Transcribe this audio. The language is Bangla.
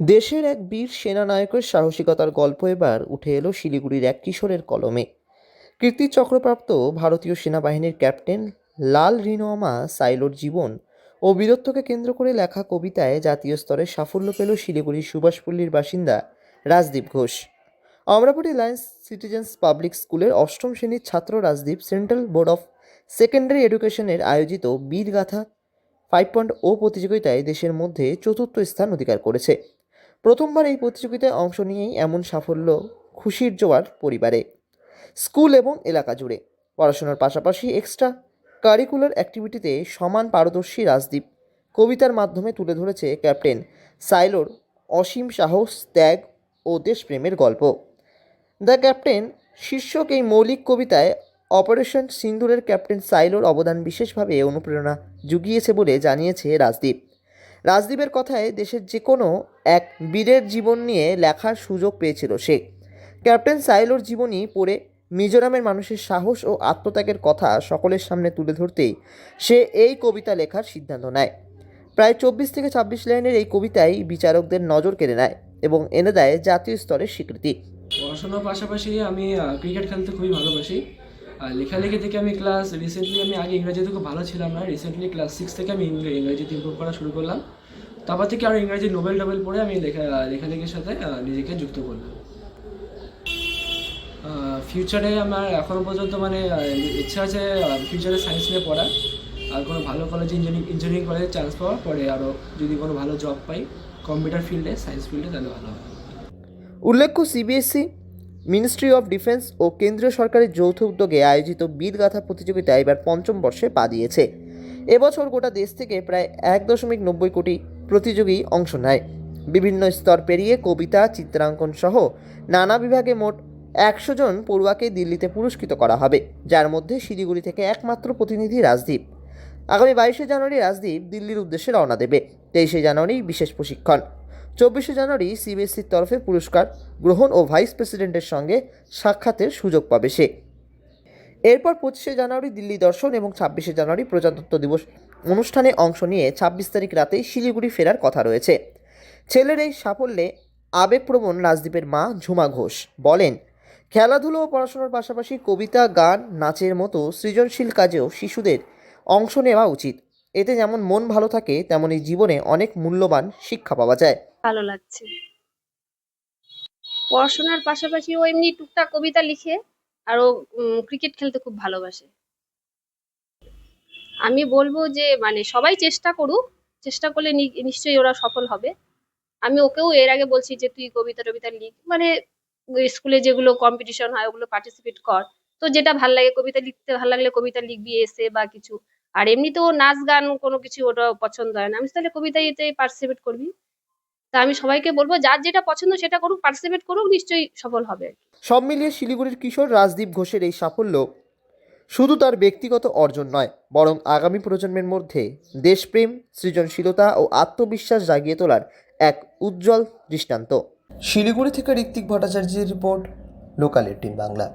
দেশের এক বীর সেনানায়কের সাহসিকতার গল্প এবার উঠে এলো শিলিগুড়ির এক কিশোরের কলমে। কীর্তি চক্রপ্রাপ্ত ভারতীয় সেনাবাহিনীর ক্যাপ্টেন লাল রিনোয়ামা সাইলোর জীবন ও বীরত্বকে কেন্দ্র করে লেখা কবিতায় জাতীয় স্তরে সাফল্য পেল শিলিগুড়ির সুভাষপল্লীর বাসিন্দা Rajdeep Ghosh. Amarapati lions citizens public স্কুলের অষ্টম শ্রেণীর ছাত্র Rajdeep central board of secondary এডুকেশনের আয়োজিত বীরগাথা 5.0 প্রতিযোগিতায় দেশের মধ্যে চতুর্থ স্থান অধিকার করেছে। প্রথমবার এই প্রতিযোগিতায় অংশ নিয়েই এমন সাফল্য খুশির জোয়ার পরিবারে, স্কুল এবং এলাকা জুড়ে। পড়াশোনার পাশাপাশি এক্সট্রা কারিকুলার অ্যাক্টিভিটিতে সমান পারদর্শী রাজদীপ কবিতার মাধ্যমে তুলে ধরেছে ক্যাপ্টেন সাইলোর অসীম সাহস, ত্যাগ ও দেশপ্রেমের গল্প। দ্য ক্যাপ্টেন শীর্ষক এই মৌলিক কবিতায় অপারেশন সিন্দুরের ক্যাপ্টেন সাইলোর অবদান বিশেষভাবে অনুপ্রেরণা জুগিয়েছে বলে জানিয়েছে রাজদীপ। রাজদীপের কথায় দেশের যে কোনো এক বীরের জীবন নিয়ে লেখার সুযোগ পেয়েছিল সে। ক্যাপ্টেন সাইলোর জীবনী পড়ে মিজোরামের মানুষের সাহস ও আত্মত্যাগের কথা সকলের সামনে তুলে ধরতেই সে এই কবিতা লেখার সিদ্ধান্ত নেয়। প্রায় 24 থেকে 26 লাইনের এই কবিতায় বিচারকদের নজর কেড়ে নেয় এবং এনে দেয় জাতীয় স্তরের স্বীকৃতি। পড়াশোনার পাশাপাশি আমি ক্রিকেট খেলতে খুবই ভালোবাসি। আর লেখালেখি থেকে আমি রিসেন্টলি আমি আগে ইংরেজিতে খুব ভালো ছিলাম না। রিসেন্টলি ক্লাস 6 থেকে আমি ইংরেজিতে ইমপ্রুভ করা শুরু করলাম। তারপর থেকে আরও ইংরেজি নোবেল পড়ে আমি লেখালেখির সাথে নিজেকে যুক্ত করলাম। ফিউচারে আমার এখনও পর্যন্ত ইচ্ছা আছে ফিউচারে সায়েন্স নিয়ে পড়ার, আর কোনো ভালো কলেজে ইঞ্জিনিয়ারিং কলেজে চান্স পাওয়ার পরে আরও যদি কোনো ভালো জব পাই কম্পিউটার ফিল্ডে, সায়েন্স ফিল্ডে, তাহলে ভালো হবে। উল্লেখ্য, সিবিএসই, মিনিস্ট্রি অফ ডিফেন্স ও কেন্দ্রীয় সরকারের যৌথ উদ্যোগে আয়োজিত বীরগাথা প্রতিযোগিতা এবার পঞ্চম বর্ষে পা দিয়েছে। এবছর গোটা দেশ থেকে প্রায় 1.90 কোটি প্রতিযোগী অংশ নেয়। বিভিন্ন স্তর পেরিয়ে কবিতা, চিত্রাঙ্কন সহ নানা বিভাগে মোট 100 জন পড়ুয়াকে দিল্লিতে পুরস্কৃত করা হবে, যার মধ্যে শিলিগুড়ি থেকে একমাত্র প্রতিনিধি রাজদীপ। আগামী 22শে জানুয়ারি রাজদীপ দিল্লির উদ্দেশ্যে রওনা দেবে। 23শে জানুয়ারি বিশেষ প্রশিক্ষণ। 24শে জানুয়ারি সিবিএসসির তরফে পুরস্কার গ্রহণ ও ভাইস প্রেসিডেন্টের সঙ্গে সাক্ষাতের সুযোগ পাবে সে। এরপর 25শে জানুয়ারি দিল্লি দর্শন এবং 26শে জানুয়ারি প্রজাতন্ত্র দিবস অনুষ্ঠানে অংশ নিয়ে 26 তারিখ রাতেই শিলিগুড়ি ফেরার কথা রয়েছে। ছেলের এই সাফল্যে আবেগপ্রবণ রাজদীপের মা ঝুমা ঘোষ বলেন, খেলাধুলো ও পড়াশোনার পাশাপাশি কবিতা, গান, নাচের মতো সৃজনশীল কাজেও শিশুদের অংশ নেওয়া উচিত। এতে যেমন মন ভালো থাকে, তেমনি জীবনে অনেক মূল্যবান শিক্ষা পাওয়া যায়। ভালো লাগছে। পড়াশোনার পাশাপাশি ও এমনি টুকটাক কবিতা লিখে আর ও ক্রিকেট খেলতে খুব ভালোবাসে। আমি বলবো যে সবাই চেষ্টা করুক, চেষ্টা করলে নিশ্চয়ই ওরা সফল হবে। আমি ওকেও এর আগে বলছি যে তুই কবিতা টবিতা লিখ, স্কুলে যেগুলো কম্পিটিশন হয় ওগুলো পার্টিসিপেট কর। তো যেটা ভাল লাগে, কবিতা লিখতে ভাল লাগলে কবিতা লিখবি এসে বা কিছু। আর এমনিতেও নাচ গান কোনো কিছু ওটা পছন্দ হয় না, আমি তাহলে কবিতায় এতে পার্টিসিপেট করবি। তা আমি সবাইকে বলবো যার যেটা পছন্দ সেটা করুক, পার্টিসিপেট করুক, নিশ্চয়ই সফল হবে। সব মিলিয়ে শিলিগুড়ির কিশোর রাজদীপ ঘোষের এই সাফল্য শুধু তার ব্যক্তিগত অর্জন নয়, বরং আগামী প্রজন্মের মধ্যে দেশপ্রেম, সৃজনশীলতা ও আত্মবিশ্বাস জাগিয়ে তোলার এক উজ্জ্বল দৃষ্টান্ত। শিলিগুড়ি থেকে ঋত্বিক ভট্টাচার্যের রিপোর্ট, লোকাল 18 বাংলা।